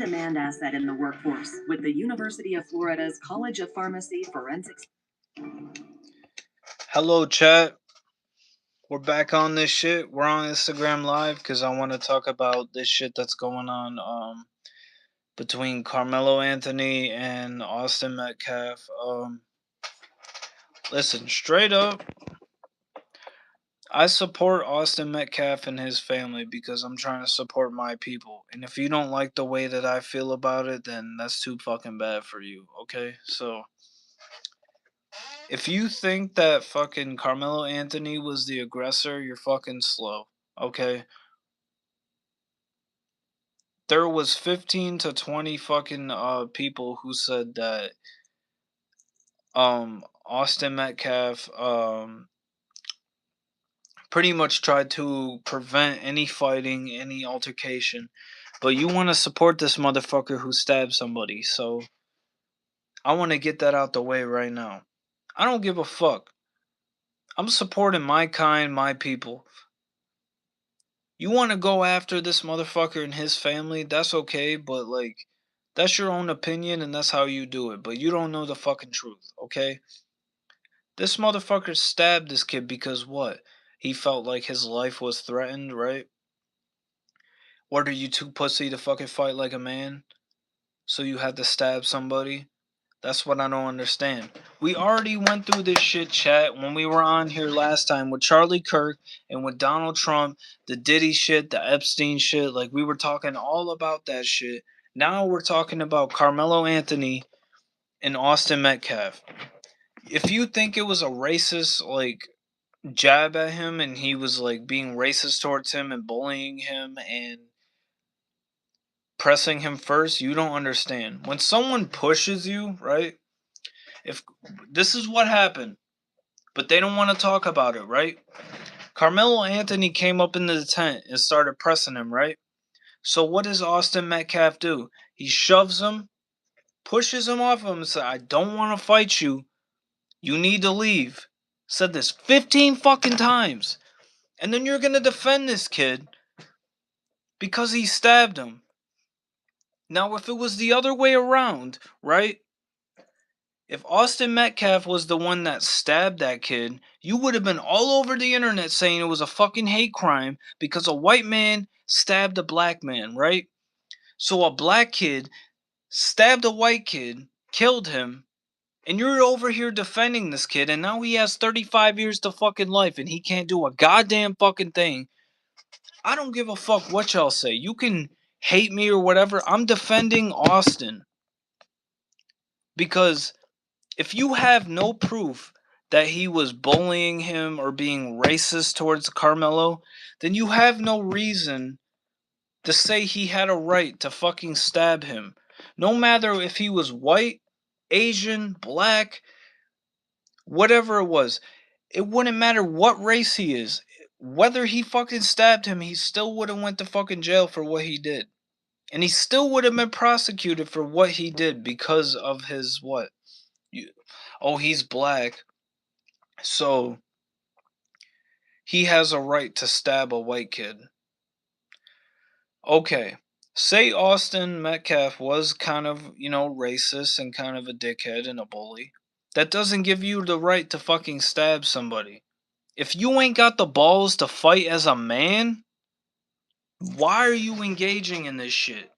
demand asset in the workforce with the University of Florida's College of Pharmacy Forensics. Hello, chat. We're back on this shit. We're on Instagram Live because I want to talk about this shit that's going on between Carmelo Anthony and Austin Metcalf. Listen, straight up, I support Austin Metcalf and his family because I'm trying to support my people. And if you don't like the way that I feel about it, then that's too fucking bad for you, okay? So, if you think that fucking Carmelo Anthony was the aggressor, you're fucking slow, okay? There was 15 to 20 fucking people who said that Austin Metcalf pretty much tried to prevent any fighting, any altercation. But you want to support this motherfucker who stabbed somebody. So I want to get that out the way right now. I don't give a fuck. I'm supporting my kind, my people. You want to go after this motherfucker and his family, that's okay, but like that's your own opinion and that's how you do it, but you don't know the fucking truth, okay? This motherfucker stabbed this kid because what? He felt like his life was threatened, right? What are you too pussy to fucking fight like a man? So you had to stab somebody? That's what I don't understand. We already went through this shit, chat, when we were on here last time with Charlie Kirk and with Donald Trump, the Diddy shit, the Epstein shit. Like, we were talking all about that shit. Now we're talking about Carmelo Anthony and Austin Metcalf. If you think it was a racist, like, jab at him and he was, like, being racist towards him and bullying him and pressing him first, you don't understand. When someone pushes you, right? If this is what happened, but they don't want to talk about it, right? Carmelo Anthony came up into the tent and started pressing him, right? So what does Austin Metcalf do? He shoves him, pushes him off him, and says, I don't want to fight you. You need to leave. Said this 15 fucking times. And then you're going to defend this kid because he stabbed him. Now, if it was the other way around, right? If Austin Metcalf was the one that stabbed that kid, you would have been all over the internet saying it was a fucking hate crime because a white man stabbed a black man, right? So a black kid stabbed a white kid, killed him, and you're over here defending this kid, and now he has 35 years to fucking life and he can't do a goddamn fucking thing. I don't give a fuck what y'all say. You can hate me or whatever. I'm defending Austin because if you have no proof that he was bullying him or being racist towards Carmelo, then you have no reason to say he had a right to fucking stab him. No matter if he was white, Asian, black, whatever it was, it wouldn't matter what race he is. Whether he fucking stabbed him, he still would have went to fucking jail for what he did. And he still would have been prosecuted for what he did because of his what? Oh, he's black. So he has a right to stab a white kid. Okay. Say Austin Metcalf was kind of, racist and kind of a dickhead and a bully. That doesn't give you the right to fucking stab somebody. If you ain't got the balls to fight as a man, why are you engaging in this shit?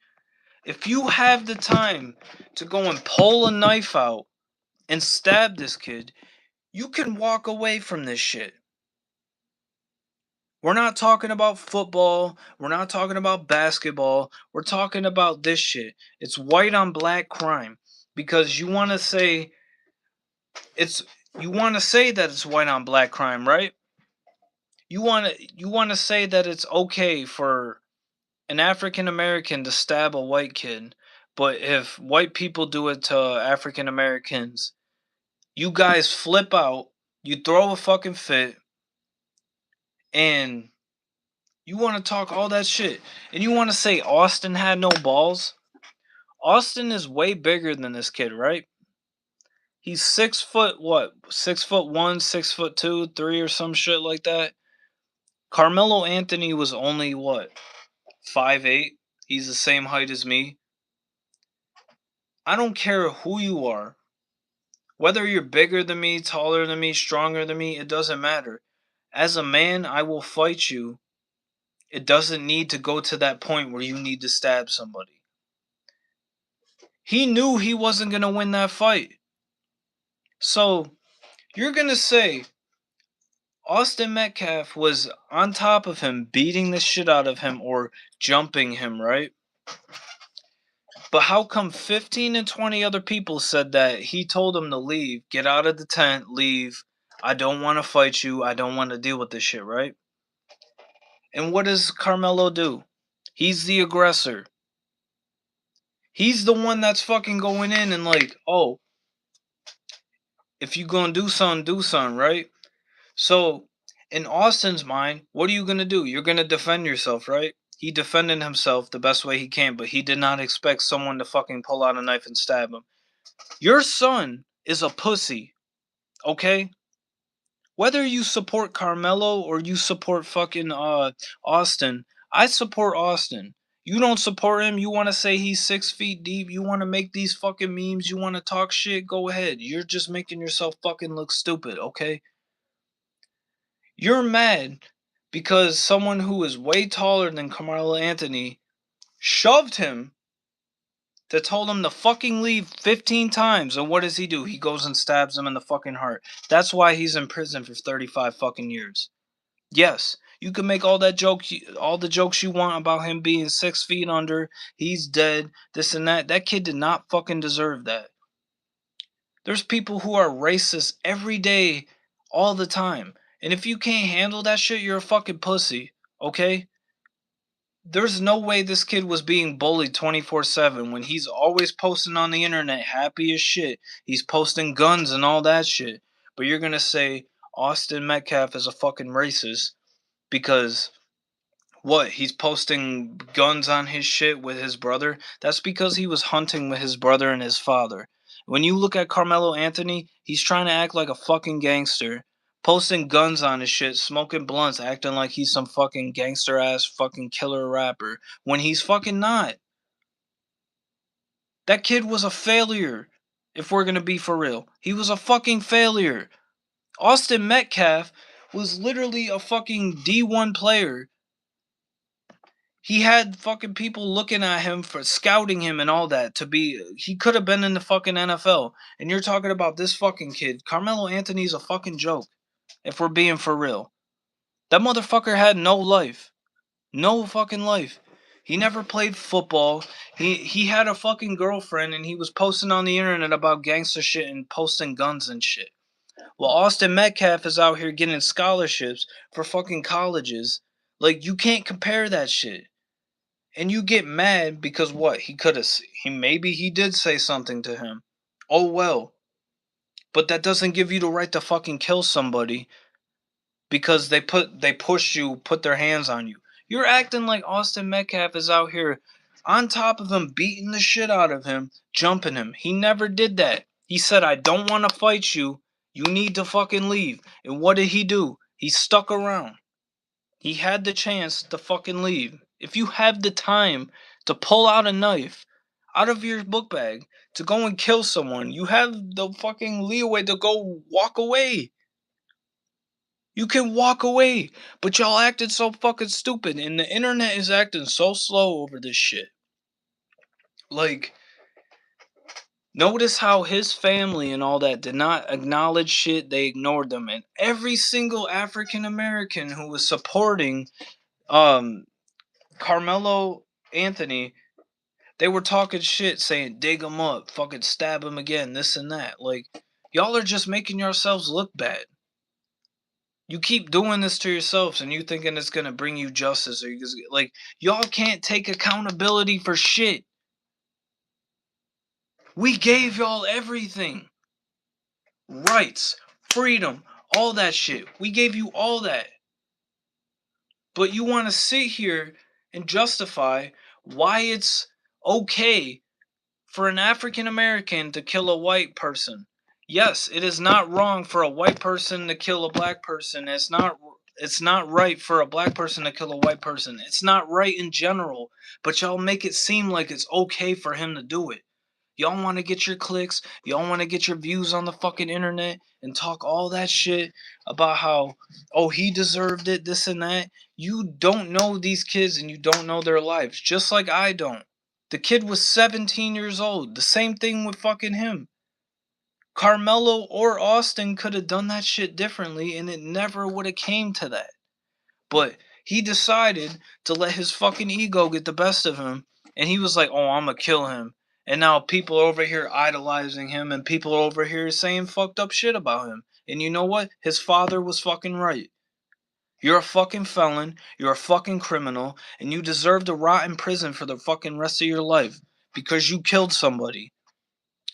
If you have the time to go and pull a knife out and stab this kid, you can walk away from this shit. We're not talking about football. We're not talking about basketball. We're talking about this shit. It's white on black crime because you want to say that it's white on black crime, right? You want to say that it's okay for an African American to stab a white kid, but if white people do it to African Americans, you guys flip out, you throw a fucking fit, and you want to talk all that shit. And you want to say Austin had no balls? Austin is way bigger than this kid, right? He's 6 foot what? 6'1", 6'2", 3 or some shit like that. Carmelo Anthony was only what? 5'8". He's the same height as me. I don't care who you are. Whether you're bigger than me, taller than me, stronger than me, it doesn't matter. As a man, I will fight you. It doesn't need to go to that point where you need to stab somebody. He knew he wasn't going to win that fight. So, you're going to say Austin Metcalf was on top of him, beating the shit out of him or jumping him, right? But how come 15 and 20 other people said that he told them to leave, get out of the tent, leave. I don't want to fight you. I don't want to deal with this shit, right? And what does Carmelo do? He's the aggressor. He's the one that's fucking going in and like, oh, if you gonna do something, right? So, in Austin's mind, what are you gonna do? You're gonna defend yourself, right? He defended himself the best way he can, but he did not expect someone to fucking pull out a knife and stab him. Your son is a pussy, okay? Whether you support Carmelo or you support fucking Austin, I support Austin. You don't support him, you want to say he's 6 feet deep, you want to make these fucking memes, you want to talk shit, go ahead. You're just making yourself fucking look stupid, okay? You're mad because someone who is way taller than Carmelo Anthony shoved him that told him to fucking leave 15 times. And what does he do? He goes and stabs him in the fucking heart. That's why he's in prison for 35 fucking years. Yes, you can make all the jokes you want about him being 6 feet under, he's dead, this and that. That kid did not fucking deserve that. There's people who are racist every day, all the time. And if you can't handle that shit, you're a fucking pussy, okay? There's no way this kid was being bullied 24/7 when he's always posting on the internet happy as shit. He's posting guns and all that shit. But you're going to say Austin Metcalf is a fucking racist because what? He's posting guns on his shit with his brother? That's because he was hunting with his brother and his father. When you look at Carmelo Anthony, he's trying to act like a fucking gangster, posting guns on his shit, smoking blunts, acting like he's some fucking gangster ass fucking killer rapper when he's fucking not. That kid was a failure. If we're going to be for real, he was a fucking failure. Austin Metcalf was literally a fucking D1 player. He had fucking people looking at him for scouting him and all that to be. He could have been in the fucking NFL. And you're talking about this fucking kid. Carmelo Anthony's a fucking joke. If we're being for real. That motherfucker had no life. No fucking life. He never played football. He had a fucking girlfriend and he was posting on the internet about gangster shit and posting guns and shit. Well, Austin Metcalf is out here getting scholarships for fucking colleges. Like, you can't compare that shit. And you get mad because what? Maybe he did say something to him. Oh well. But that doesn't give you the right to fucking kill somebody because they put their hands on you. You're acting like Austin Metcalf is out here on top of him, beating the shit out of him, jumping him. He never did that. He said, I don't want to fight you. You need to fucking leave. And what did he do? He stuck around. He had the chance to fucking leave. If you have the time to pull out a knife out of your book bag to go and kill someone, you have the fucking leeway to go walk away. You can walk away, but y'all acted so fucking stupid, and the internet is acting so slow over this shit. Like, notice how his family and all that did not acknowledge shit, they ignored them. And every single African American who was supporting Carmelo Anthony, they were talking shit, saying dig him up, fucking stab him again, this and that. Like, y'all are just making yourselves look bad. You keep doing this to yourselves and you thinking it's gonna bring you justice, or like, y'all can't take accountability for shit. We gave y'all everything. Rights, freedom, all that shit. We gave you all that. But you want to sit here and justify why it's okay for an African American to kill a white person. Yes, it is not wrong for a white person to kill a black person. It's not right for a black person to kill a white person. It's not right in general, but y'all make it seem like it's okay for him to do it. Y'all want to get your clicks, y'all want to get your views on the fucking internet and talk all that shit about how, oh, he deserved it, this and that. You don't know these kids and you don't know their lives, just like I don't. The kid was 17 years old. The same thing with fucking him. Carmelo or Austin could have done that shit differently and it never would have came to that. But he decided to let his fucking ego get the best of him, and he was like, "Oh, I'm gonna kill him." And now people are over here idolizing him, and people are over here saying fucked up shit about him. And you know what? His father was fucking right. You're a fucking felon, you're a fucking criminal, and you deserve to rot in prison for the fucking rest of your life because you killed somebody.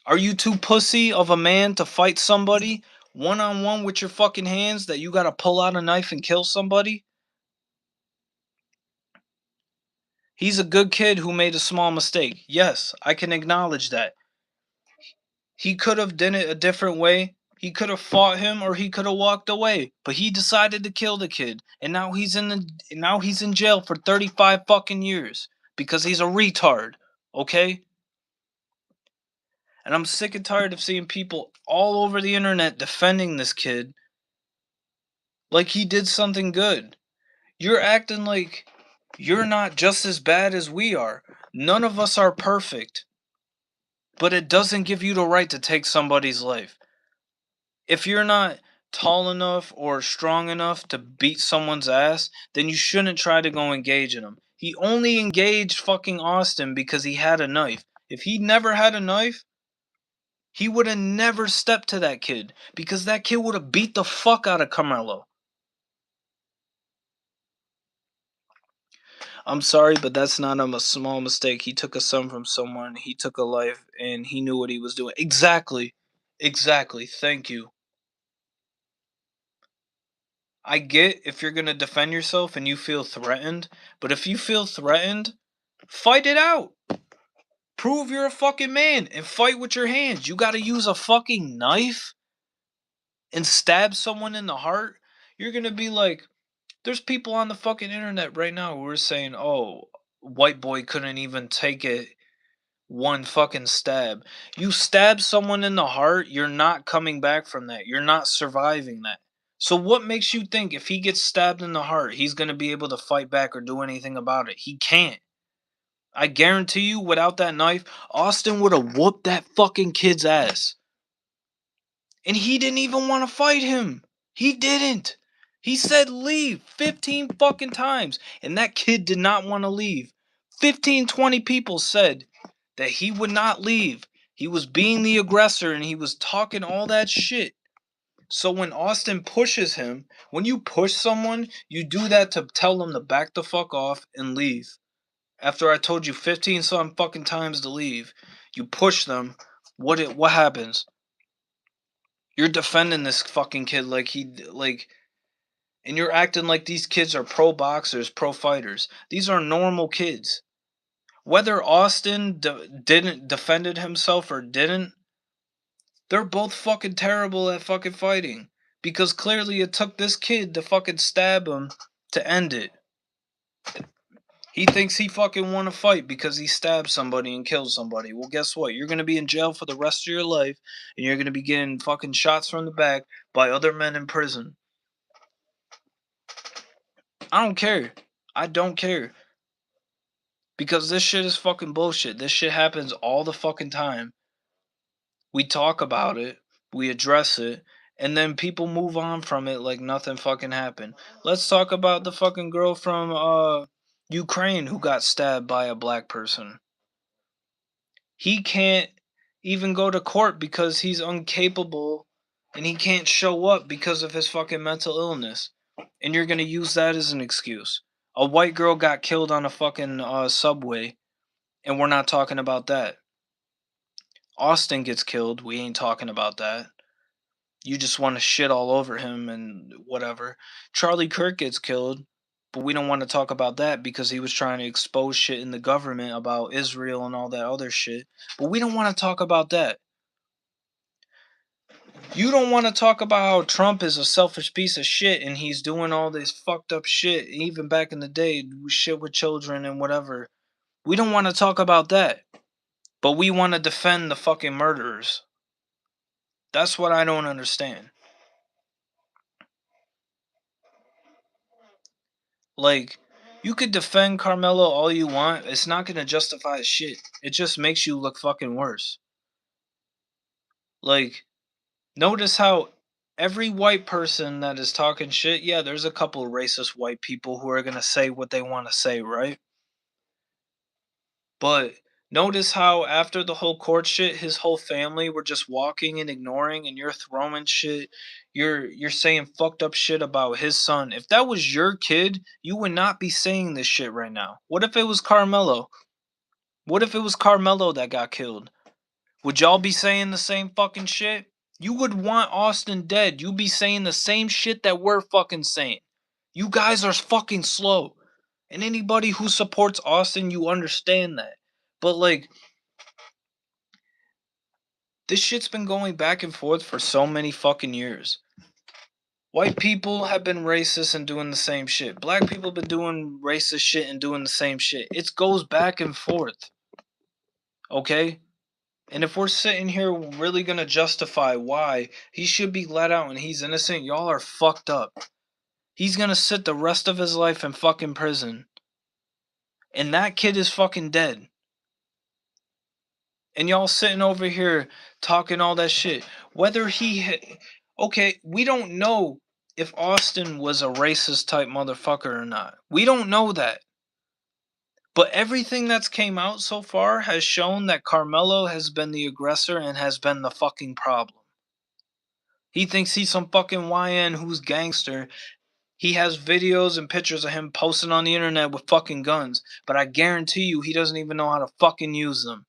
Are you too pussy of a man to fight somebody one on one with your fucking hands that you gotta pull out a knife and kill somebody? He's a good kid who made a small mistake. Yes, I can acknowledge that. He could have done it a different way. He could have fought him or he could have walked away. But he decided to kill the kid. And now he's in jail for 35 fucking years because he's a retard. Okay? And I'm sick and tired of seeing people all over the internet defending this kid like he did something good. You're acting like you're not just as bad as we are. None of us are perfect. But it doesn't give you the right to take somebody's life. If you're not tall enough or strong enough to beat someone's ass, then you shouldn't try to go engage in them. He only engaged fucking Austin because he had a knife. If he never had a knife, he would have never stepped to that kid because that kid would have beat the fuck out of Carmelo. I'm sorry, but that's not a small mistake. He took a son from someone, he took a life, and he knew what he was doing. Exactly. Exactly. Thank you. I get if you're going to defend yourself and you feel threatened, but if you feel threatened, fight it out. Prove you're a fucking man and fight with your hands. You got to use a fucking knife and stab someone in the heart? You're going to be like, there's people on the fucking internet right now who are saying, oh, white boy couldn't even take it one fucking stab. You stab someone in the heart, you're not coming back from that. You're not surviving that. So what makes you think if he gets stabbed in the heart, he's going to be able to fight back or do anything about it? He can't. I guarantee you, without that knife, Austin would have whooped that fucking kid's ass. And he didn't even want to fight him. He didn't. He said leave 15 fucking times. And that kid did not want to leave. 15, 20 people said that he would not leave. He was being the aggressor and he was talking all that shit. So when Austin pushes him, when you push someone, you do that to tell them to back the fuck off and leave. After I told you 15 some fucking times to leave, you push them. What happens? You're defending this fucking kid and you're acting like these kids are pro boxers, pro fighters. These are normal kids. Whether Austin didn't defended himself or didn't, they're both fucking terrible at fucking fighting. Because clearly it took this kid to fucking stab him to end it. He thinks he fucking won a fight because he stabbed somebody and killed somebody. Well, guess what? You're gonna be in jail for the rest of your life, and you're gonna be getting fucking shots from the back by other men in prison. I don't care. I don't care. Because this shit is fucking bullshit. This shit happens all the fucking time. We talk about it, we address it, and then people move on from it like nothing fucking happened. Let's talk about the fucking girl from Ukraine who got stabbed by a black person. He can't even go to court because he's incapable and he can't show up because of his fucking mental illness. And you're going to use that as an excuse. A white girl got killed on a fucking subway and we're not talking about that. Austin gets killed, we ain't talking about that. You just want to shit all over him and whatever. Charlie Kirk gets killed, but we don't want to talk about that because he was trying to expose shit in the government about Israel and all that other shit. But we don't want to talk about that. You don't want to talk about how Trump is a selfish piece of shit and he's doing all this fucked up shit, even back in the day, shit with children and whatever. We don't want to talk about that. But we want to defend the fucking murderers. That's what I don't understand. Like, you could defend Carmelo all you want. It's not going to justify shit. It just makes you look fucking worse. Like, notice how every white person that is talking shit, yeah, there's a couple racist white people who are going to say what they want to say, right? But notice how after the whole court shit, his whole family were just walking and ignoring, and you're throwing shit. You're saying fucked up shit about his son. If that was your kid, you would not be saying this shit right now. What if it was Carmelo? What if it was Carmelo that got killed? Would y'all be saying the same fucking shit? You would want Austin dead. You'd be saying the same shit that we're fucking saying. You guys are fucking slow. And anybody who supports Austin, you understand that. But like, this shit's been going back and forth for so many fucking years. White people have been racist and doing the same shit. Black people have been doing racist shit and doing the same shit. It goes back and forth. Okay? And if we're sitting here really gonna justify why he should be let out and he's innocent, y'all are fucked up. He's gonna sit the rest of his life in fucking prison. And that kid is fucking dead. And y'all sitting over here talking all that shit. Whether okay, we don't know if Austin was a racist type motherfucker or not. We don't know that. But everything that's came out so far has shown that Carmelo has been the aggressor and has been the fucking problem. He thinks he's some fucking YN who's gangster. He has videos and pictures of him posting on the internet with fucking guns. But I guarantee you he doesn't even know how to fucking use them.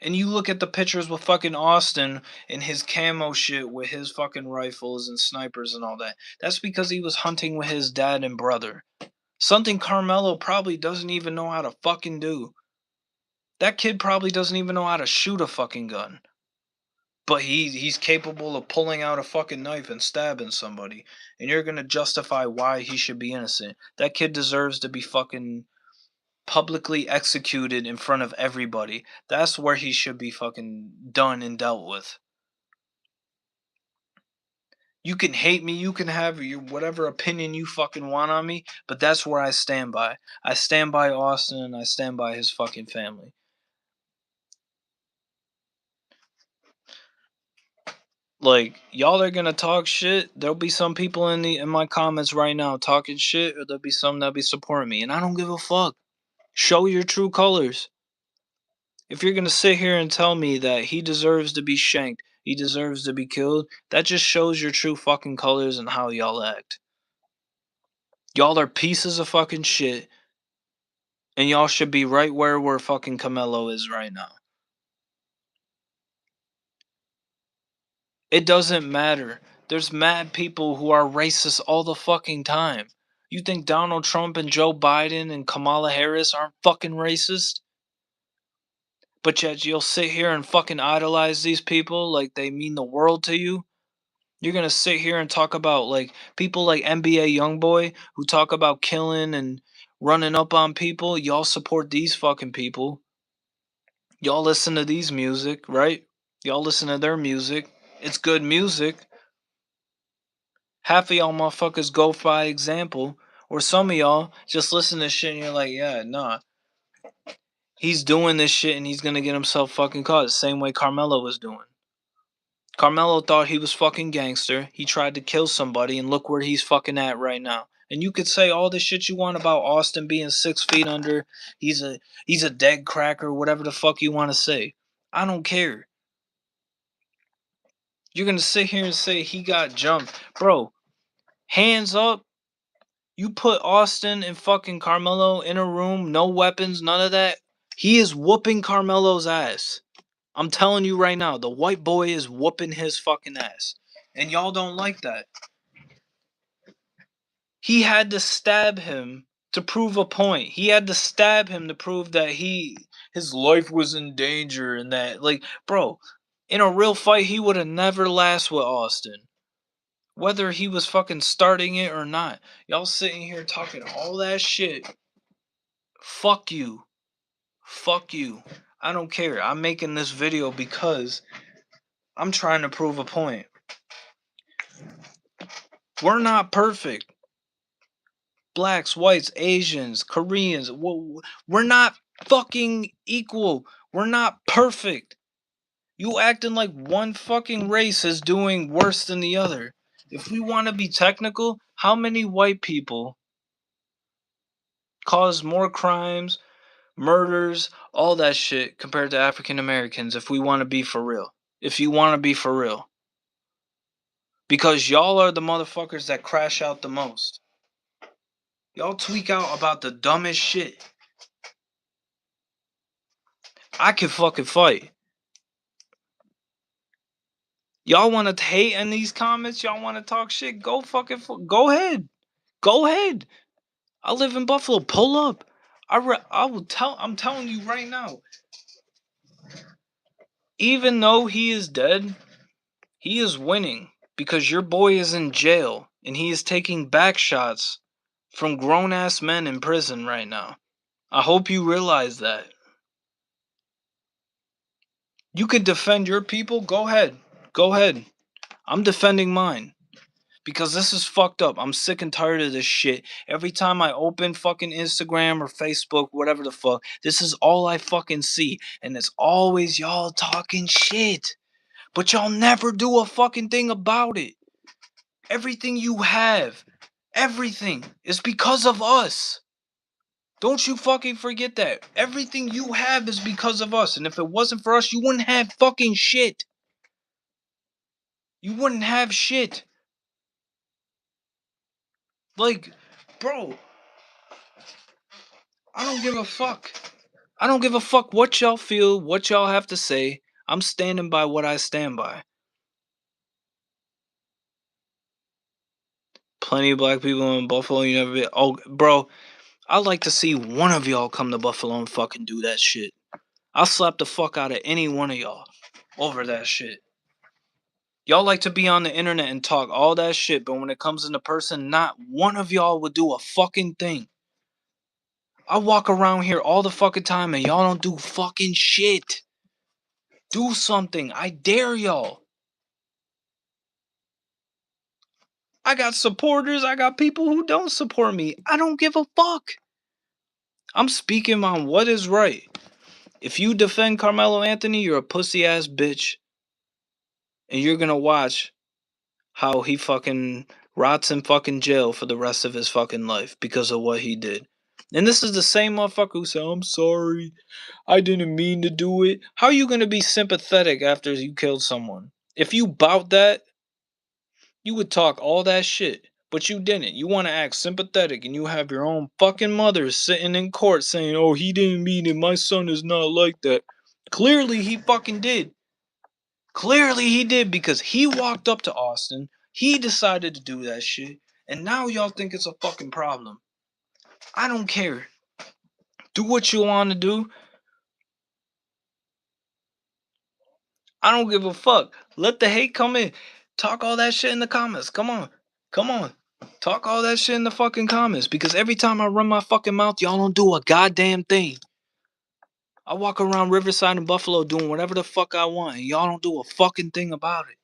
And you look at the pictures with fucking Austin and his camo shit with his fucking rifles and snipers and all that. That's because he was hunting with his dad and brother. Something Carmelo probably doesn't even know how to fucking do. That kid probably doesn't even know how to shoot a fucking gun. But he's capable of pulling out a fucking knife and stabbing somebody. And you're gonna justify why he should be innocent. That kid deserves to be fucking publicly executed in front of everybody. That's where he should be fucking done and dealt with. You can hate me, you can have your whatever opinion you fucking want on me, but that's where I stand by. I stand by Austin and I stand by his fucking family. Like, y'all are gonna talk shit. There'll be some people in my comments right now talking shit, or there'll be some that'll be supporting me, and I don't give a fuck. Show your true colors. If you're gonna sit here and tell me that he deserves to be shanked, he deserves to be killed, that just shows your true fucking colors and how y'all act. Y'all are pieces of fucking shit, and y'all should be right where fucking Carmelo is right now. It doesn't matter. There's mad people who are racist all the fucking time. You think Donald Trump and Joe Biden and Kamala Harris aren't fucking racist? But yet you'll sit here and fucking idolize these people like they mean the world to you? You're gonna sit here and talk about like people like NBA YoungBoy who talk about killing and running up on people. Y'all support these fucking people. Y'all listen to these music, right? Y'all listen to their music. It's good music. Half of y'all motherfuckers go by example, or some of y'all just listen to shit and you're like, yeah, nah. He's doing this shit and he's gonna get himself fucking caught. The same way Carmelo was doing. Carmelo thought he was fucking gangster. He tried to kill somebody, and look where he's fucking at right now. And you could say all the shit you want about Austin being 6 feet under. He's a dead cracker, whatever the fuck you want to say. I don't care. You're gonna sit here and say he got jumped, bro. Hands up. You put Austin and fucking Carmelo in a room, no weapons, none of that. He is whooping Carmelo's ass. I'm telling you right now, the white boy is whooping his fucking ass. And y'all don't like that. He had to stab him to prove a point. He had to stab him to prove that his life was in danger and that like, bro, in a real fight he would have never last with Austin. Whether he was fucking starting it or not. Y'all sitting here talking all that shit. Fuck you. Fuck you. I don't care. I'm making this video because I'm trying to prove a point. We're not perfect. Blacks, whites, Asians, Koreans. We're not fucking equal. We're not perfect. You acting like one fucking race is doing worse than the other. If we want to be technical, how many white people cause more crimes, murders, all that shit compared to African Americans if we want to be for real? If you want to be for real. Because y'all are the motherfuckers that crash out the most. Y'all tweak out about the dumbest shit. I can fucking fight. Y'all want to hate in these comments? Y'all want to talk shit? Go fucking go ahead. Go ahead. I live in Buffalo. Pull up. I will tell. I'm telling you right now. Even though he is dead, he is winning because your boy is in jail and he is taking back shots from grown ass men in prison right now. I hope you realize that. You could defend your people. Go ahead. Go ahead. I'm defending mine. Because this is fucked up. I'm sick and tired of this shit. Every time I open fucking Instagram or Facebook, whatever the fuck, this is all I fucking see. And it's always y'all talking shit. But y'all never do a fucking thing about it. Everything you have, everything is because of us. Don't you fucking forget that. Everything you have is because of us. And if it wasn't for us, you wouldn't have fucking shit. You wouldn't have shit. Like, bro, I don't give a fuck. I don't give a fuck what y'all feel, what y'all have to say. I'm standing by what I stand by. Plenty of black people in Buffalo. You never been. Oh, bro, I'd like to see one of y'all come to Buffalo and fucking do that shit. I'll slap the fuck out of any one of y'all over that shit. Y'all like to be on the internet and talk all that shit, but when it comes into person, not one of y'all would do a fucking thing. I walk around here all the fucking time and y'all don't do fucking shit. Do something. I dare y'all. I got supporters. I got people who don't support me. I don't give a fuck. I'm speaking on what is right. If you defend Carmelo Anthony, you're a pussy ass bitch. And you're gonna watch how he fucking rots in fucking jail for the rest of his fucking life because of what he did. And this is the same motherfucker who said, I'm sorry. I didn't mean to do it. How are you gonna be sympathetic after you killed someone? If you bout that, you would talk all that shit, but you didn't. You want to act sympathetic, and you have your own fucking mother sitting in court saying, oh, he didn't mean it. My son is not like that. Clearly, he fucking did. Clearly, he did because he walked up to Austin. He decided to do that shit. And now y'all think it's a fucking problem. I don't care. Do what you want to do. I don't give a fuck. Let the hate come in. Talk all that shit in the comments. Come on. Come on. Talk all that shit in the fucking comments. Because every time I run my fucking mouth, y'all don't do a goddamn thing. I walk around Riverside and Buffalo doing whatever the fuck I want. And y'all don't do a fucking thing about it.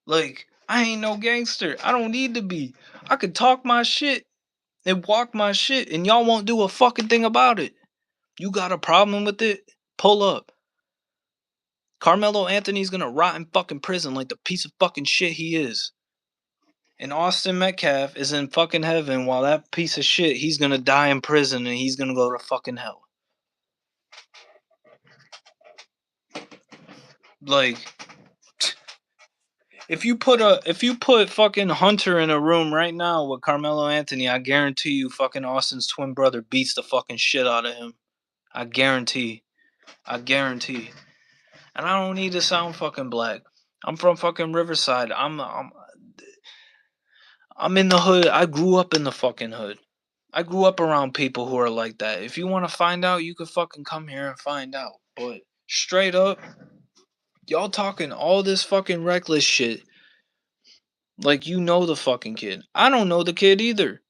Like, I ain't no gangster. I don't need to be. I could talk my shit and walk my shit. And y'all won't do a fucking thing about it. You got a problem with it? Pull up. Carmelo Anthony's gonna rot in fucking prison like the piece of fucking shit he is. And Austin Metcalf is in fucking heaven while that piece of shit, he's gonna die in prison and he's gonna go to fucking hell. Like, if you put fucking Hunter in a room right now with Carmelo Anthony, I guarantee you fucking Austin's twin brother beats the fucking shit out of him. I guarantee. I guarantee. And I don't need to sound fucking black. I'm from fucking Riverside. I'm in the hood. I grew up in the fucking hood. I grew up around people who are like that. If you want to find out, you could fucking come here and find out. But straight up, y'all talking all this fucking reckless shit like you know the fucking kid. I don't know the kid either.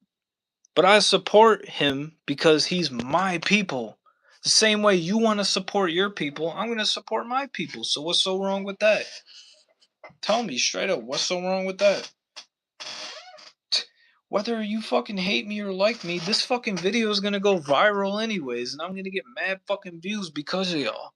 But I support him because he's my people. The same way you want to support your people, I'm going to support my people. So what's so wrong with that? Tell me straight up, what's so wrong with that? Whether you fucking hate me or like me, this fucking video is going to go viral anyways, and I'm going to get mad fucking views because of y'all.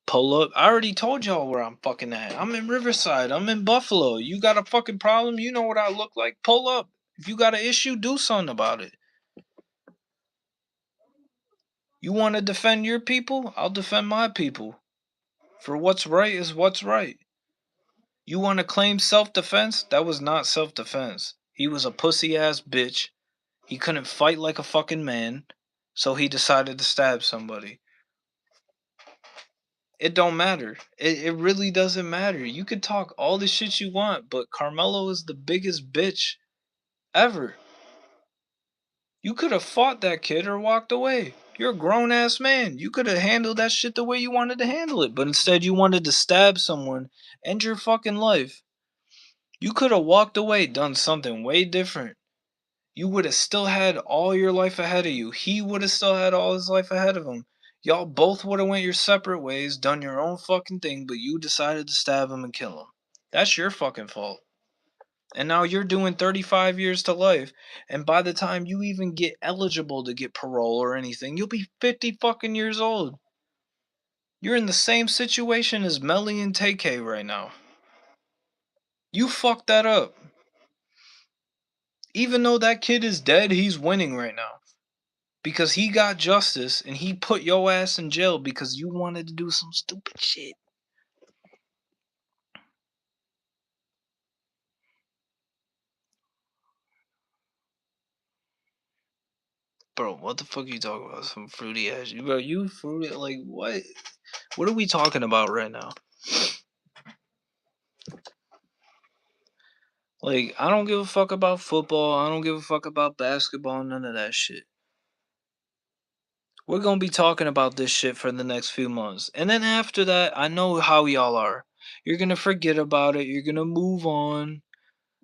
Pull up. I already told y'all where I'm fucking at. I'm in Riverside. I'm in Buffalo. You got a fucking problem? You know what I look like? Pull up. If you got an issue, do something about it. You want to defend your people? I'll defend my people. For what's right is what's right. You want to claim self-defense? That was not self-defense. He was a pussy-ass bitch. He couldn't fight like a fucking man, so he decided to stab somebody. It don't matter. It really doesn't matter. You could talk all the shit you want, but Carmelo is the biggest bitch ever. You could have fought that kid or walked away. You're a grown ass man. You could have handled that shit the way you wanted to handle it, but instead you wanted to stab someone, end your fucking life. You could have walked away, done something way different. You would have still had all your life ahead of you. He would have still had all his life ahead of him. Y'all both would have went your separate ways, done your own fucking thing, but you decided to stab him and kill him. That's your fucking fault. And now you're doing 35 years to life, and by the time you even get eligible to get parole or anything, you'll be 50 fucking years old. You're in the same situation as Melly and TK right now. You fucked that up. Even though that kid is dead, he's winning right now. Because he got justice and he put your ass in jail because you wanted to do some stupid shit. Bro, what the fuck are you talking about? Some fruity ass. Bro, you fruity. Like, what? What are we talking about right now? Like, I don't give a fuck about football. I don't give a fuck about basketball. None of that shit. We're gonna be talking about this shit for the next few months. And then after that, I know how y'all are. You're gonna forget about it. You're gonna move on.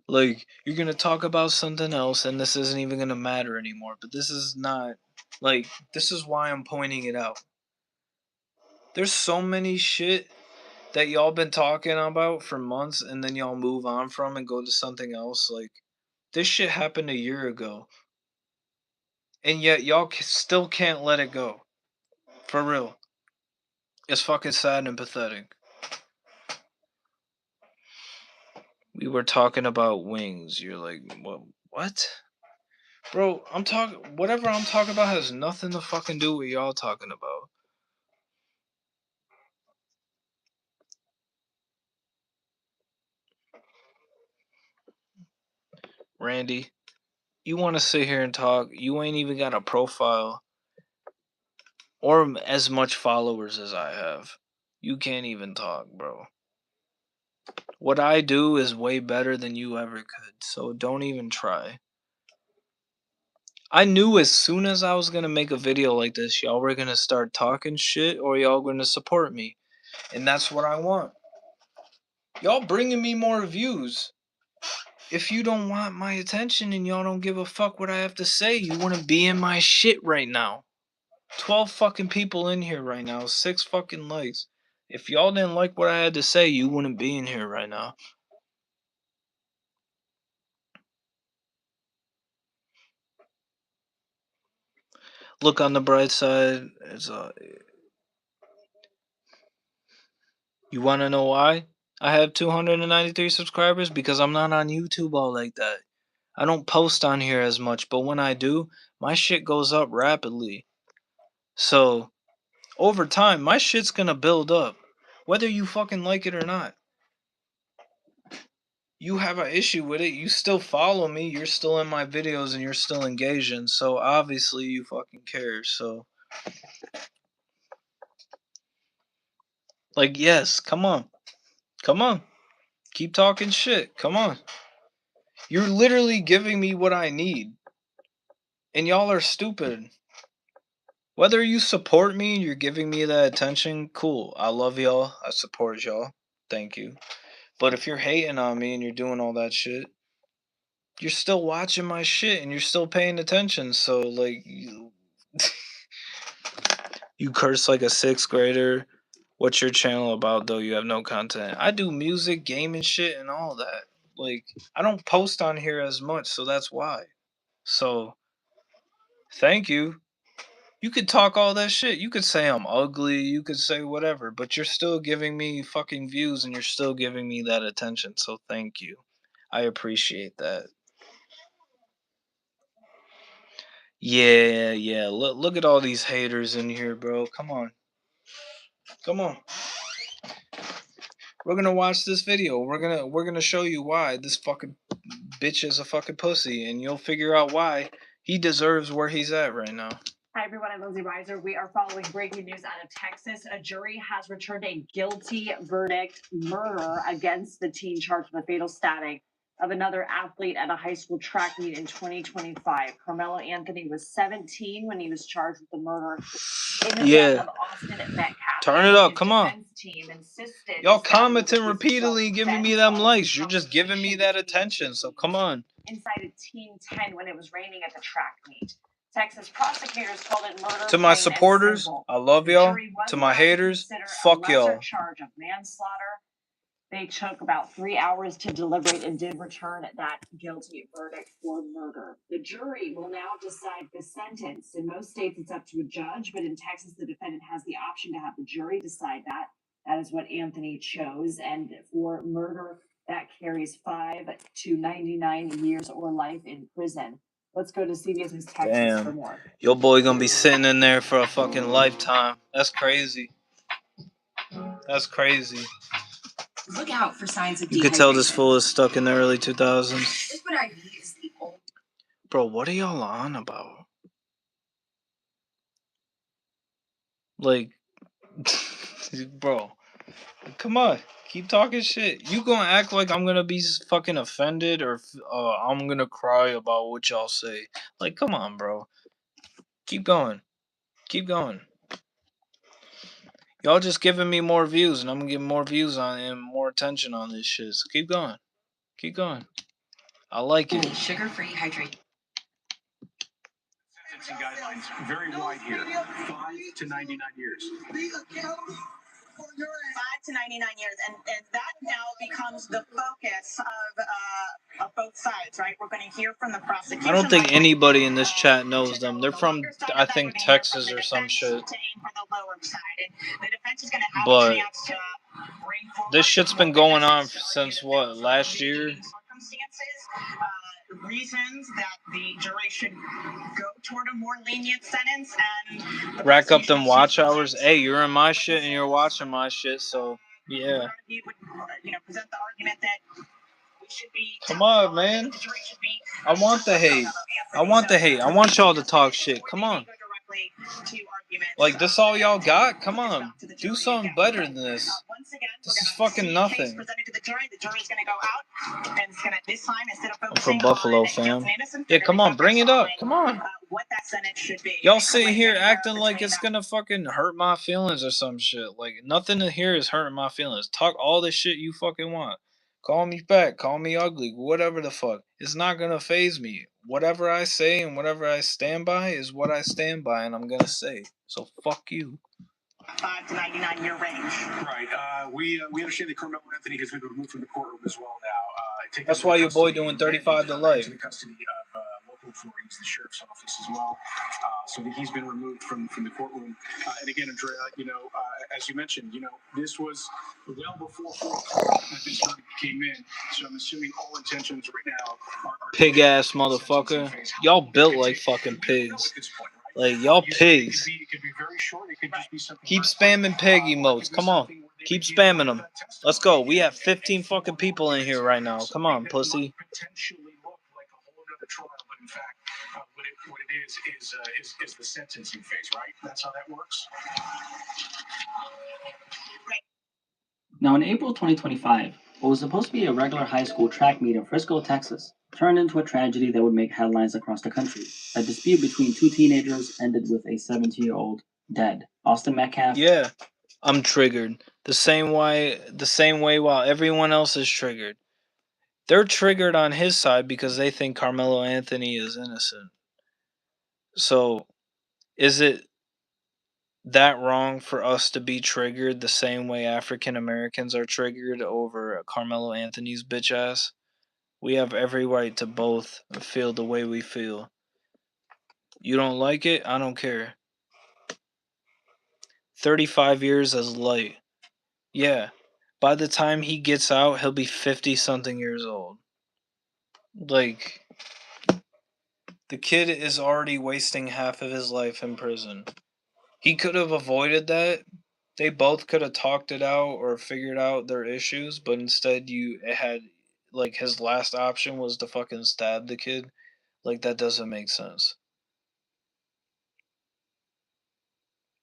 Like, you're gonna talk about something else, and this isn't even gonna matter anymore. But this is not. Like, this is why I'm pointing it out. There's so many shit that y'all been talking about for months, and then y'all move on from and go to something else. Like, this shit happened a year ago. And yet y'all still can't let it go. For real. It's fucking sad and pathetic. We were talking about wings. You're like, what? Bro, I'm talking. Whatever I'm talking about has nothing to fucking do with y'all talking about. Randy, you want to sit here and talk? You ain't even got a profile or as much followers as I have. You can't even talk, bro. What I do is way better than you ever could, so don't even try. I knew as soon as I was gonna make a video like this, y'all were gonna start talking shit or y'all gonna support me. And that's what I want. Y'all bringing me more views. If you don't want my attention and y'all don't give a fuck what I have to say, you wouldn't be in my shit right now. 12 fucking people in here right now, 6 fucking likes. If y'all didn't like what I had to say, you wouldn't be in here right now. Look on the bright side. You want to know why I have 293 subscribers? Because I'm not on YouTube all like that. I don't post on here as much, but when I do, my shit goes up rapidly. So, over time, my shit's gonna build up. Whether you fucking like it or not. You have an issue with it, you still follow me, you're still in my videos, and you're still engaging, so obviously you fucking care, so. Like, yes, come on. Come on. Keep talking shit. Come on. You're literally giving me what I need. And y'all are stupid. Whether you support me and you're giving me that attention, cool. I love y'all. I support y'all. Thank you. But if you're hating on me and you're doing all that shit, you're still watching my shit and you're still paying attention. So like you curse like a 6th grader. What's your channel about though? You have no content. I do music, gaming shit, and all that. Like I don't post on here as much, so that's why. So thank you. You could talk all that shit. You could say I'm ugly. You could say whatever, but you're still giving me fucking views and you're still giving me that attention. So thank you. I appreciate that. Yeah. Look at all these haters in here, bro. Come on. We're gonna watch this video. We're gonna show you why this fucking bitch is a fucking pussy, and you'll figure out why he deserves where he's at right now. Hi, everyone. I'm Lindsay Reiser. We are following breaking news out of Texas. A jury has returned a guilty verdict, murder, against the teen charged with the fatal stabbing of another athlete at a high school track meet in 2025. Carmelo Anthony was 17 when he was charged with the murder in the death of Austin METCALF. Turn it up. Come on. Y'all commenting repeatedly, giving me them likes. You're just giving me that attention. So come on. Inside a team tent when it was raining at the track meet. Texas prosecutors called it murder. To my supporters, I love y'all. To my haters, fuck y'all. Charge of manslaughter. They took about 3 hours to deliberate and did return that guilty verdict for murder. The jury will now decide the sentence. In most states, it's up to a judge, but in Texas, the defendant has the option to have the jury decide that. That is what Anthony chose. And for murder, that carries 5 to 99 years or life in prison. Let's go to CBS News Texas for more. Your boy gonna be sitting in there for a fucking lifetime. That's crazy. That's crazy. Look out for signs of dehydration. You could tell this fool is stuck in the early 2000s. Bro, what are y'all on about? Like, bro, come on. Keep talking shit. You gonna act like I'm gonna be fucking offended or I'm gonna cry about what y'all say. Like, come on, bro. Keep going. Keep going. Y'all just giving me more views, and I'm gonna get more views on it and more attention on this shit. So keep going. Keep going. I like it. Sugar-free hydrate. Sentencing guidelines very wide here. 5 to 99 years. 5 to 99 years, and that now becomes the focus of both sides, right? We're going to hear from the prosecution. I don't think anybody in this chat knows them. They're from, I think, Texas or some shit. But this shit's been going on since what, last year? Reasons that the jury should go toward a more lenient sentence and rack up them watch hours. Hey, you're in my shit and you're watching my shit, so yeah. Present the argument that we should be. Come on, man. I want the hate. I want the hate. I want y'all to talk shit. Come on. Like, this all y'all got? Come on. Do something better than this. This is fucking nothing. I'm from Buffalo, fam. Yeah, come on. Bring it up. Come on. Y'all sitting here acting like it's gonna fucking hurt my feelings or some shit. Like, nothing in here is hurting my feelings. Talk all the shit you fucking want. Call me fat, call me ugly, whatever the fuck. It's not gonna faze me. Whatever I say and whatever I stand by is what I stand by and I'm gonna say. So fuck you. 5 to 99 year range. Right. We understand that Carmelo Anthony has been removed from the courtroom as well now. That's why your boy doing 35 to life. The custody of local authorities, the sheriff's office as well. So that he's been removed from the courtroom. And again, Andrea, as you mentioned, this was well before 4 o'clock that this verdict came in. So I'm assuming all intentions right now are pig ass motherfucker. Y'all built like fucking pigs. Like, y'all pigs. Keep spamming pig emotes. Come on. Keep spamming them. Let's go. We have 15 fucking people in here right now. Come on, pussy. What it is the sentencing phase, right? That's how that works. Now, in April 2025, what was supposed to be a regular high school track meet in Frisco, Texas, turned into a tragedy that would make headlines across the country. A dispute between 2 teenagers ended with a 17-year-old dead. Austin METCALF. Yeah, I'm triggered. The same way while everyone else is triggered. They're triggered on his side because they think Carmelo Anthony is innocent. So, is it that wrong for us to be triggered the same way African Americans are triggered over Carmelo Anthony's bitch ass? We have every right to both feel the way we feel. You don't like it? I don't care. 35 years is light. Yeah. By the time he gets out, he'll be 50 something years old. Like, the kid is already wasting half of his life in prison. He could have avoided that. They both could have talked it out or figured out their issues, but instead it had like his last option was to fucking stab the kid. Like, that doesn't make sense.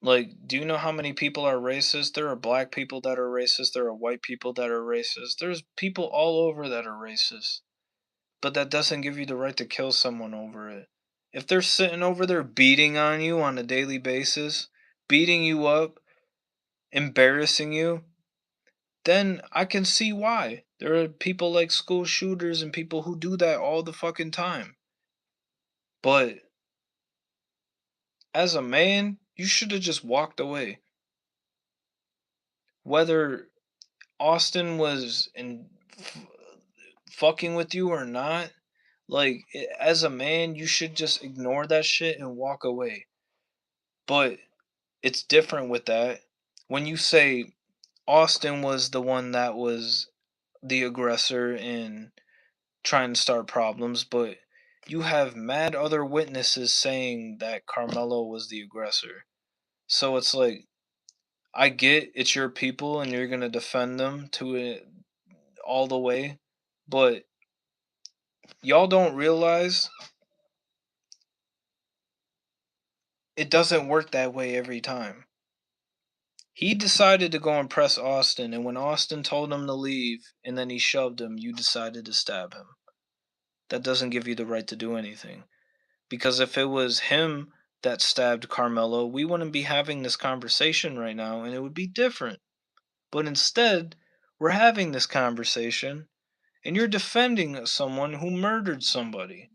Like, do you know how many people are racist? There are black people that are racist. There are white people that are racist. There's people all over that are racist. But that doesn't give you the right to kill someone over it. If they're sitting over there beating on you on a daily basis, beating you up, embarrassing you, then I can see why. There are people like school shooters and people who do that all the fucking time. But as a man, you should have just walked away. Whether Austin was fucking with you or not, like, as a man, you should just ignore that shit and walk away. But it's different with that. When you say Austin was the one that was the aggressor in trying to start problems, but you have mad other witnesses saying that Carmelo was the aggressor. So it's like, I get it's your people and you're going to defend them to it all the way, but y'all don't realize it doesn't work that way every time. He decided to go and press Austin, and when Austin told him to leave and then he shoved him, you decided to stab him. That doesn't give you the right to do anything. Because if it was him that stabbed Carmelo, we wouldn't be having this conversation right now and it would be different. But instead, we're having this conversation and you're defending someone who murdered somebody.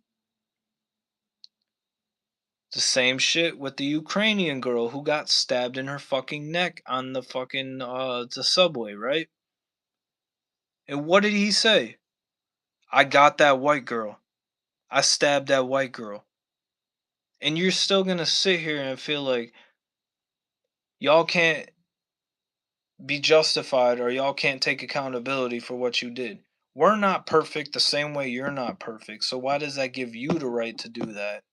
The same shit with the Ukrainian girl who got stabbed in her fucking neck on the fucking the subway, right? And what did he say? I got that white girl. I stabbed that white girl. And you're still gonna sit here and feel like y'all can't be justified or y'all can't take accountability for what you did. We're not perfect the same way you're not perfect. So why does that give you the right to do that?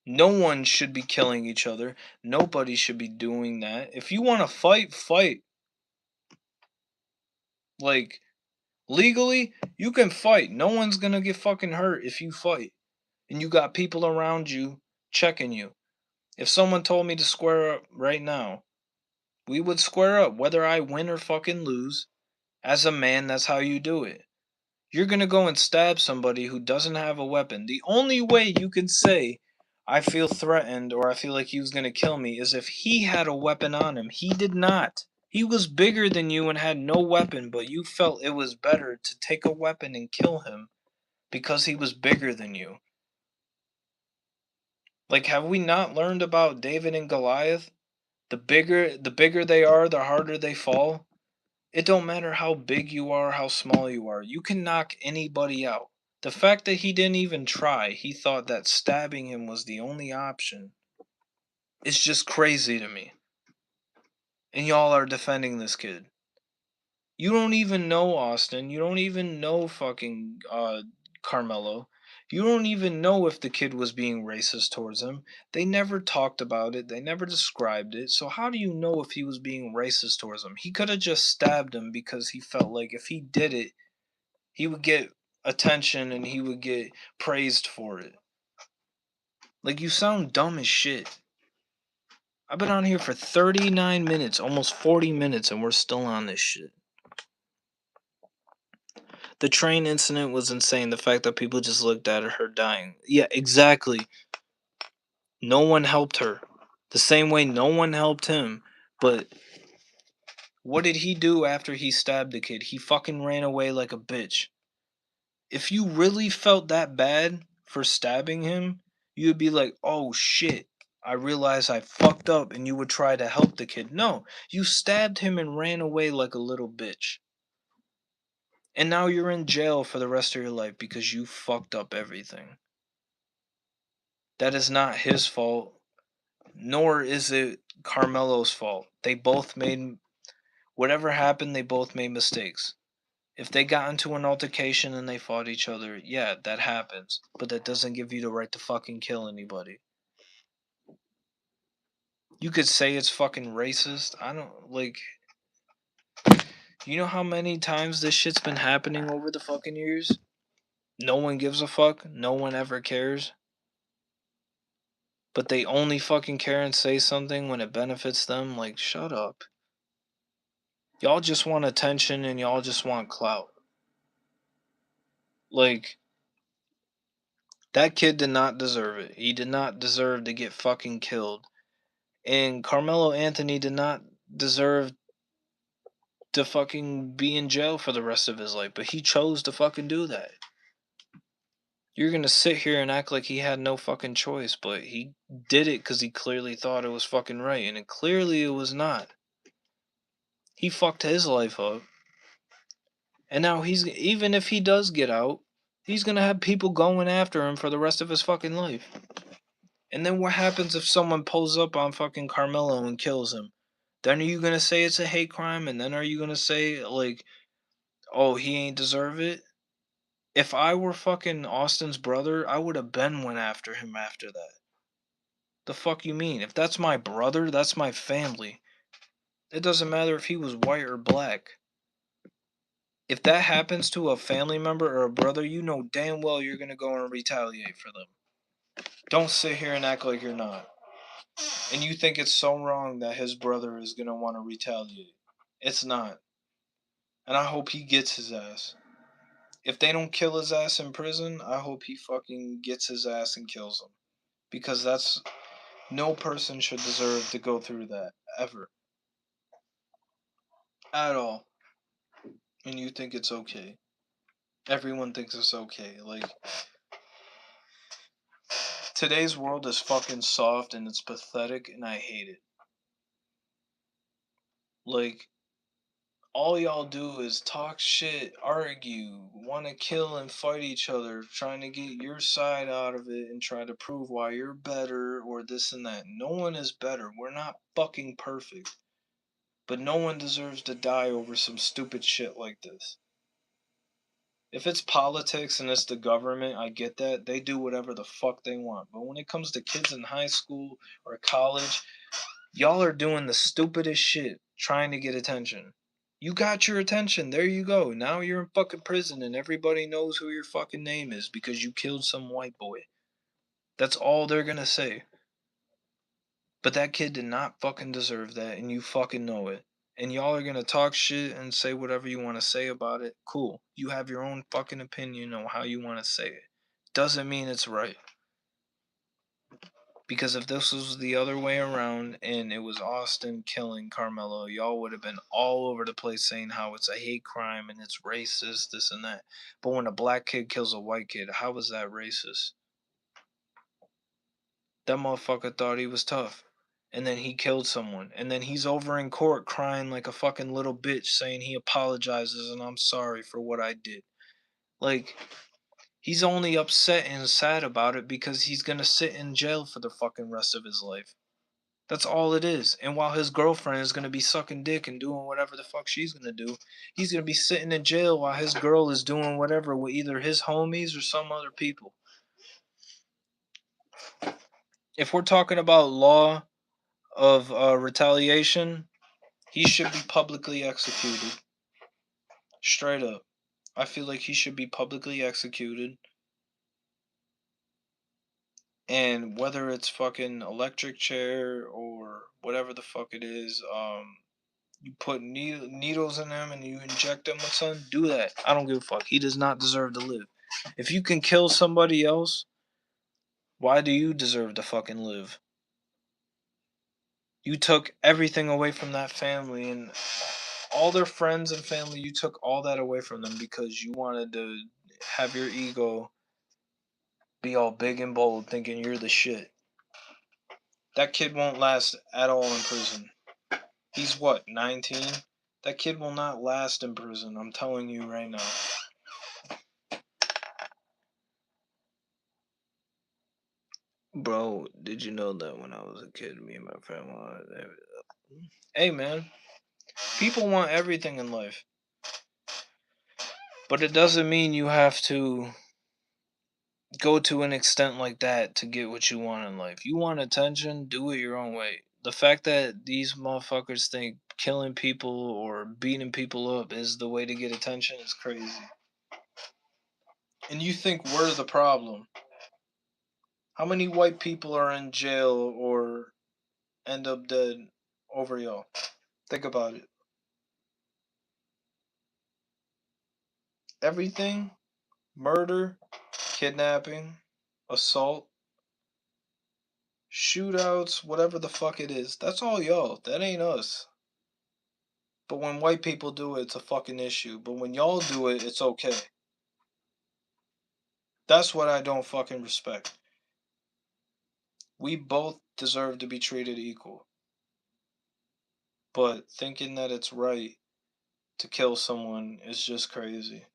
No one should be killing each other. Nobody should be doing that. If you want to fight, fight. Like, legally, you can fight. No one's gonna get fucking hurt if you fight. And you got people around you checking you. If someone told me to square up right now, we would square up whether I win or fucking lose. As a man, that's how you do it. You're gonna go and stab somebody who doesn't have a weapon. The only way you can say, I feel threatened or I feel like he was gonna kill me is if he had a weapon on him. He did not. He was bigger than you and had no weapon, but you felt it was better to take a weapon and kill him because he was bigger than you. Like, have we not learned about David and Goliath? The bigger they are, the harder they fall. It don't matter how big you are, how small you are. You can knock anybody out. The fact that he didn't even try, he thought that stabbing him was the only option. It's just crazy to me. And y'all are defending this kid. You don't even know Austin. You don't even know fucking Carmelo. You don't even know if the kid was being racist towards him. They never talked about it. They never described it. So how do you know if he was being racist towards him? He could have just stabbed him because he felt like if he did it, he would get attention and he would get praised for it. Like, you sound dumb as shit. I've been on here for 39 minutes, almost 40 minutes, and we're still on this shit. The train incident was insane. The fact that people just looked at her dying. Yeah, exactly. No one helped her. The same way no one helped him. But What did he do after he stabbed the kid? He fucking ran away like a bitch. If you really felt that bad for stabbing him, you would be like, oh shit, I realize I fucked up, and you would try to help the kid. No, you stabbed him and ran away like a little bitch. And now you're in jail for the rest of your life because you fucked up everything. That is not his fault, nor is it Carmelo's fault. They both made, whatever happened, they both made mistakes. If they got into an altercation and they fought each other, yeah, that happens. But that doesn't give you the right to fucking kill anybody. You could say it's fucking racist. I don't, like, you know how many times this shit's been happening over the fucking years? No one gives a fuck. No one ever cares. But they only fucking care and say something when it benefits them. Like, shut up. Y'all just want attention and y'all just want clout. Like, that kid did not deserve it. He did not deserve to get fucking killed. And Carmelo Anthony did not deserve to fucking be in jail for the rest of his life. But he chose to fucking do that. You're gonna sit here and act like he had no fucking choice. But he did it because he clearly thought it was fucking right. And clearly it was not. He fucked his life up. And now he's, even if he does get out, he's gonna have people going after him for the rest of his fucking life. And then what happens if someone pulls up on fucking Carmelo and kills him? Then are you gonna say it's a hate crime? And then are you gonna say, like, oh, he ain't deserve it? If I were fucking Austin's brother, I would have been went after him after that. The fuck you mean? If that's my brother, that's my family. It doesn't matter if he was white or black. If that happens to a family member or a brother, you know damn well you're gonna go and retaliate for them. Don't sit here and act like you're not. And you think it's so wrong that his brother is gonna want to retaliate. It's not. And I hope he gets his ass. If they don't kill his ass in prison, I hope he fucking gets his ass and kills him. Because that's, no person should deserve to go through that. Ever. At all. And you think it's okay. Everyone thinks it's okay. Like, today's world is fucking soft and it's pathetic and I hate it. Like, all y'all do is talk shit, argue, want to kill and fight each other, trying to get your side out of it and try to prove why you're better or this and that. No one is better. We're not fucking perfect. But no one deserves to die over some stupid shit like this. If it's politics and it's the government, I get that. They do whatever the fuck they want. But when it comes to kids in high school or college, y'all are doing the stupidest shit trying to get attention. You got your attention. There you go. Now you're in fucking prison and everybody knows who your fucking name is because you killed some white boy. That's all they're gonna say. But that kid did not fucking deserve that and you fucking know it. And y'all are gonna talk shit and say whatever you want to say about it. Cool. You have your own fucking opinion on how you want to say it. Doesn't mean it's right. Because if this was the other way around and it was Austin killing Carmelo, y'all would have been all over the place saying how it's a hate crime and it's racist, this and that. But when a black kid kills a white kid, how is that racist? That motherfucker thought he was tough. And then he killed someone. And then he's over in court crying like a fucking little bitch saying he apologizes and I'm sorry for what I did. Like, he's only upset and sad about it because he's gonna sit in jail for the fucking rest of his life. That's all it is. And while his girlfriend is gonna be sucking dick and doing whatever the fuck she's gonna do, he's gonna be sitting in jail while his girl is doing whatever with either his homies or some other people. If we're talking about law of retaliation, he should be publicly executed. Straight up. I feel like he should be publicly executed. And whether it's fucking electric chair or whatever the fuck it is, you put needles in him and you inject him with something, do that. I don't give a fuck. He does not deserve to live. If you can kill somebody else, why do you deserve to fucking live? You took everything away from that family and all their friends and family, you took all that away from them because you wanted to have your ego be all big and bold, thinking you're the shit. That kid won't last at all in prison. He's what, 19? That kid will not last in prison, I'm telling you right now. Bro, did you know that when I was a kid, me and my family... Hey, man. People want everything in life. But it doesn't mean you have to go to an extent like that to get what you want in life. You want attention, do it your own way. The fact that these motherfuckers think killing people or beating people up is the way to get attention is crazy. And you think we're the problem. How many white people are in jail or end up dead over y'all? Think about it. Everything, murder, kidnapping, assault, shootouts, whatever the fuck it is, that's all y'all. That ain't us. But when white people do it, it's a fucking issue. But when y'all do it, it's okay. That's what I don't fucking respect. We both deserve to be treated equal. But thinking that it's right to kill someone is just crazy.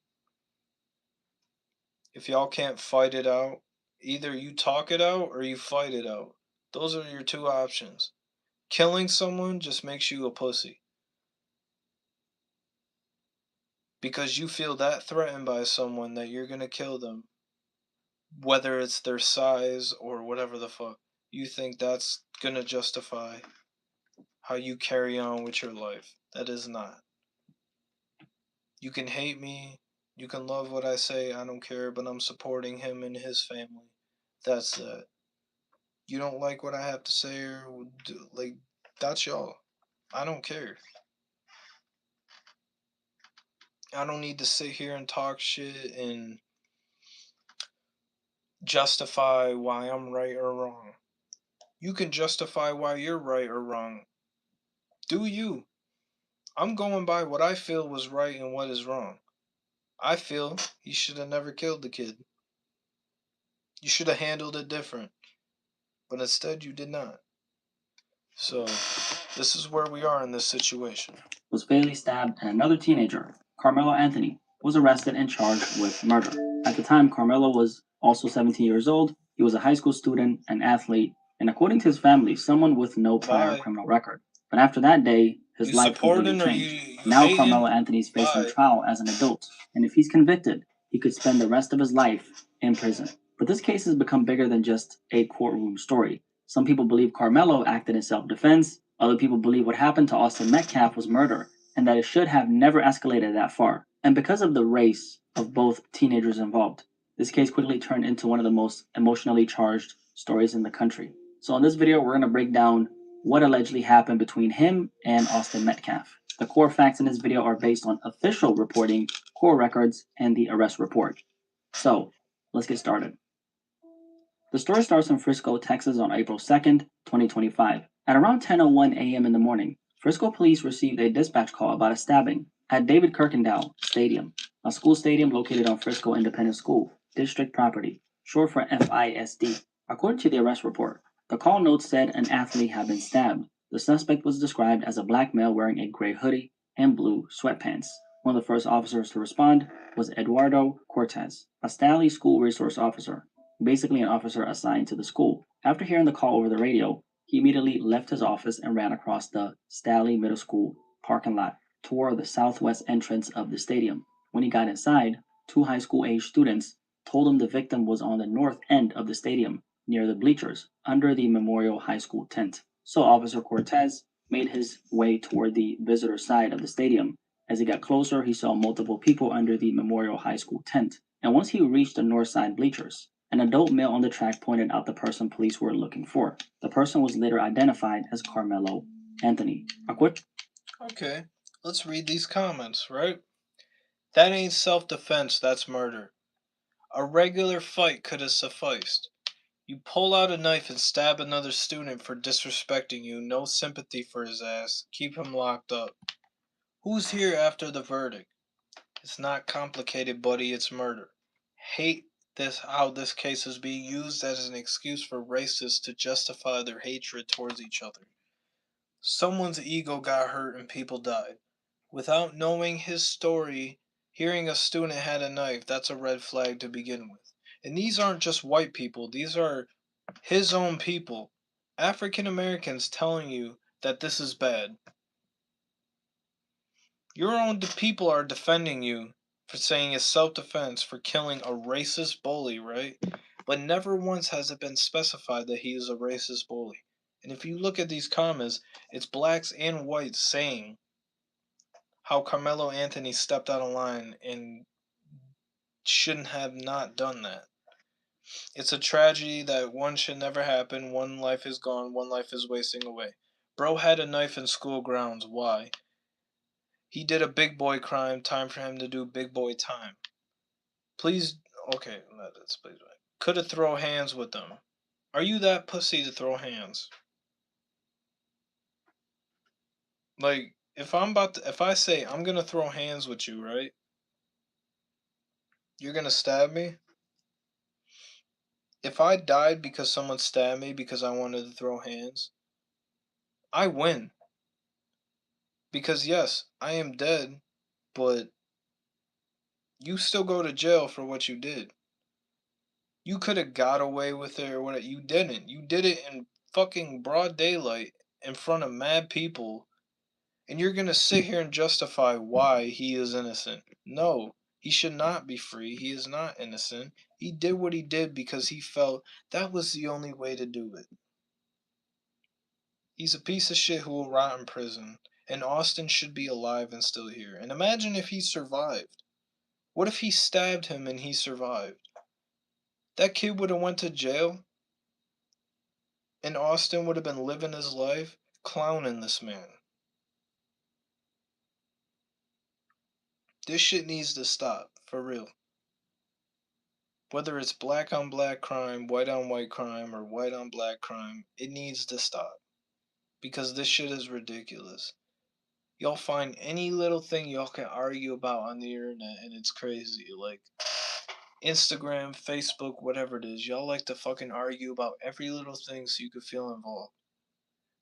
If y'all can't fight it out, either you talk it out or you fight it out. Those are your two options. Killing someone just makes you a pussy. Because you feel that threatened by someone that you're gonna kill them. Whether it's their size or whatever the fuck. You think that's gonna justify how you carry on with your life. That is not. You can hate me. You can love what I say. I don't care. But I'm supporting him and his family. That's that. You don't like what I have to say or like, that's y'all. I don't care. I don't need to sit here and talk shit and justify why I'm right or wrong. You can justify why you're right or wrong. Do you? I'm going by what I feel was right and what is wrong. I feel he should have never killed the kid. You should have handled it different. But instead, you did not. So, this is where we are in this situation. Was fatally stabbed, and another teenager, Carmelo Anthony, was arrested and charged with murder. At the time, Carmelo was also 17 years old. He was a high school student, an athlete, and according to his family, someone with no prior criminal record. But after that day, his life completely changed. Now Carmelo Anthony is facing trial as an adult, and if he's convicted, he could spend the rest of his life in prison. But this case has become bigger than just a courtroom story. Some people believe Carmelo acted in self-defense. Other people believe what happened to Austin Metcalf was murder, and that it should have never escalated that far. And because of the race of both teenagers involved, this case quickly turned into one of the most emotionally charged stories in the country. So in this video, we're going to break down what allegedly happened between him and Austin Metcalf. The core facts in this video are based on official reporting, court records, and the arrest report. So, let's get started. The story starts in Frisco, Texas on April 2nd, 2025. At around 10:01 a.m. in the morning, Frisco police received a dispatch call about a stabbing at David Kirkendall Stadium, a school stadium located on Frisco Independent School District property, short for FISD. According to the arrest report, the call note said an athlete had been stabbed. The suspect was described as a black male wearing a gray hoodie and blue sweatpants. One of the first officers to respond was Eduardo Cortez, a Stanley School Resource Officer, basically an officer assigned to the school. After hearing the call over the radio, he immediately left his office and ran across the Stanley Middle School parking lot toward the southwest entrance of the stadium. When he got inside, two high school age students told him the victim was on the north end of the stadium, near the bleachers, under the Memorial High School tent. So Officer Cortez made his way toward the visitor side of the stadium. As he got closer, he saw multiple people under the Memorial High School tent. And once he reached the north side bleachers, an adult male on the track pointed out the person police were looking for. The person was later identified as Carmelo Anthony. Okay, let's read these comments, right? That ain't self-defense, that's murder. A regular fight could have sufficed. You pull out a knife and stab another student for disrespecting you. No sympathy for his ass. Keep him locked up. Who's here after the verdict? It's not complicated, buddy, it's murder. Hate this how this case is being used as an excuse for racists to justify their hatred towards each other. Someone's ego got hurt and people died. Without knowing his story, hearing a student had a knife, that's a red flag to begin with. And these aren't just white people, these are his own people. African Americans telling you that this is bad. Your own people are defending you for saying it's self-defense for killing a racist bully, right? But never once has it been specified that he is a racist bully. And if you look at these comments, it's blacks and whites saying how Carmelo Anthony stepped out of line and shouldn't have not done that. It's a tragedy that one should never happen. One life is gone, one life is wasting away. Bro had a knife in school grounds. Why? He did a big boy crime. Time for him to do big boy time. Please, okay, that's please. Could have throw hands with them. Are you that pussy to throw hands? Like, if I say I'm gonna throw hands with you, right? You're gonna stab me? If I died because someone stabbed me because I wanted to throw hands, I win. Because yes, I am dead, but you still go to jail for what you did. You could have got away with it or whatever. You didn't. You did it in fucking broad daylight in front of mad people. And you're gonna sit here and justify why he is innocent. No, he should not be free. He is not innocent. He did what he did because he felt that was the only way to do it. He's a piece of shit who will rot in prison. And Austin should be alive and still here. And imagine if he survived. What if he stabbed him and he survived? That kid would have went to jail. And Austin would have been living his life clowning this man. This shit needs to stop, for real. Whether it's black on black crime, white on white crime, or white on black crime, it needs to stop. Because this shit is ridiculous. Y'all find any little thing y'all can argue about on the internet and it's crazy. Like Instagram, Facebook, whatever it is. Y'all like to fucking argue about every little thing so you could feel involved.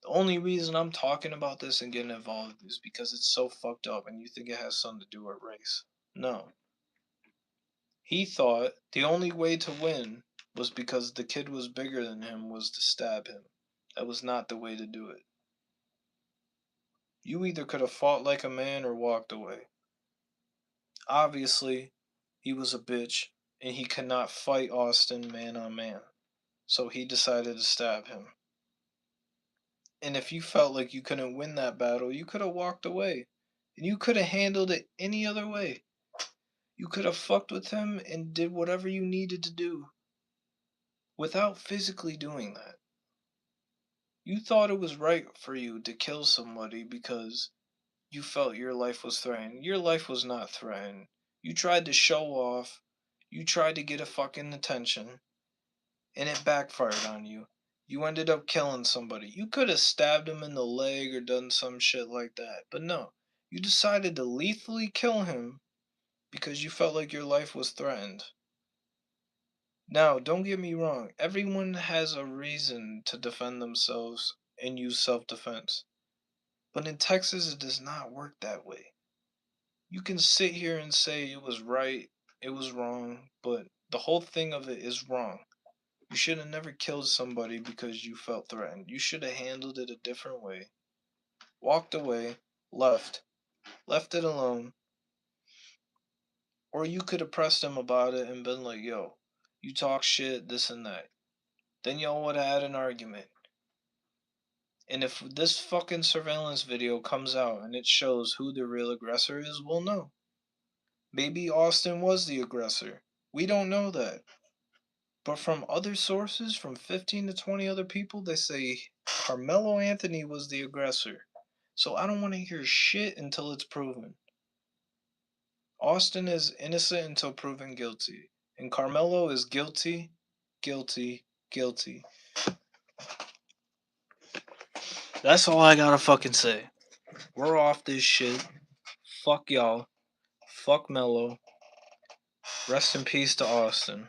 The only reason I'm talking about this and getting involved is because it's so fucked up and you think it has something to do with race. No. He thought the only way to win was because the kid was bigger than him was to stab him. That was not the way to do it. You either could have fought like a man or walked away. Obviously, he was a bitch and he could not fight Austin man on man. So he decided to stab him. And if you felt like you couldn't win that battle, you could have walked away. And you could have handled it any other way. You could have fucked with him and did whatever you needed to do without physically doing that. You thought it was right for you to kill somebody because you felt your life was threatened. Your life was not threatened. You tried to show off. You tried to get a fucking attention. And it backfired on you. You ended up killing somebody. You could have stabbed him in the leg or done some shit like that. But no. You decided to lethally kill him because you felt like your life was threatened. Now, don't get me wrong. Everyone has a reason to defend themselves and use self-defense. But in Texas, it does not work that way. You can sit here and say it was right, it was wrong, but the whole thing of it is wrong. You should have never killed somebody because you felt threatened. You should have handled it a different way. Walked away, left it alone. Or you could have pressed him about it and been like, yo, you talk shit, this and that. Then y'all would have had an argument. And if this fucking surveillance video comes out and it shows who the real aggressor is, we'll know. Maybe Austin was the aggressor. We don't know that. But from other sources, from 15 to 20 other people, they say Carmelo Anthony was the aggressor. So I don't want to hear shit until it's proven. Austin is innocent until proven guilty. And Carmelo is guilty, guilty, guilty. That's all I gotta fucking say. We're off this shit. Fuck y'all. Fuck Melo. Rest in peace to Austin.